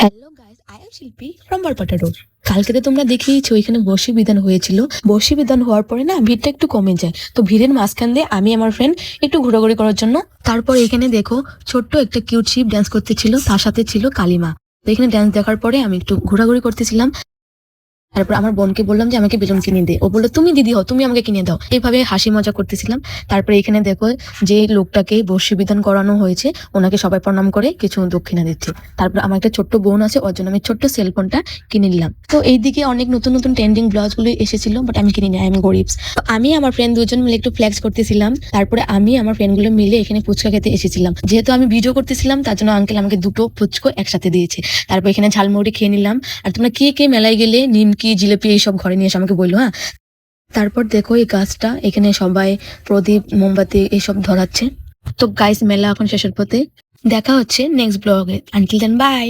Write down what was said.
Hello guys, I am শিল্পী from বরপাটা road. কালকে তো তোমরা দেখিয়েছো এখানে বর্ষি বিধান হয়েছিল। বর্ষি বিধান হওয়ার পরে না ভিড়টা একটু কমে যায়, তো ভিড়ের মাঝখান দিয়ে আমি আমার ফ্রেন্ড একটু ঘোরাঘুরি করার জন্য। তারপর এখানে দেখো ছোট্ট একটা কিউট শিপ ডান্স করতেছিল, তার সাথে ছিল কালিমা। তো এখানে ডান্স দেখার পরে আমি একটু ঘোরাঘুরি করতেছিলাম। তারপর আমার বোনকে বললাম যে আমাকে বেলুন কিনে দে, ও বললো তুমি দিদি হও, তুমি আমাকে কিনে দাও। এইভাবে হাসি মজা করতেছিলাম। তারপরে এখানে দেখো যে লোকটাকে বর্ষি বিধান করানো হয়েছে ওনাকে সবাই প্রণাম করে কিছু দক্ষিণা দিচ্ছে। তারপর আমার একটা ছোট্ট বোন আছে, ওর জন্য আমি ছোট্ট সেলফোনটা কিনে নিলাম। তো এইদিকে অনেক নতুন নতুন ট্রেন্ডিং ব্লাউজ গুলো এসেছিল, বাট আমি কিনি না, আমি গরিব। তো আমি আমার ফ্রেন্ড দুজন মিলে একটু ফ্লেক্স করতেছিলাম। তারপরে আমি আমার ফ্রেন্ড গুলো মিলে এখানে ফুচকা খেতে এসেছিলাম। যেহেতু আমি ভিডিও করতেছিলাম তার জন্য আঙ্কেল আমাকে দুটো ফুচকো একসাথে দিয়েছে। তারপর এখানে ঝালমুড়ি খেয়ে নিলাম। আর তোমরা কে কে মেলায় গেলে নিমকি জিলিপি এইসব ঘরে নিয়ে এসে আমাকে বললো, হ্যাঁ। তারপর দেখো এই গাছটা, এখানে সবাই প্রদীপ মোমবাতি এইসব ধরাচ্ছে। তো গাইস, মেলা এখন শেষের পথে। দেখা হচ্ছে নেক্সট ব্লগে। Until then, by.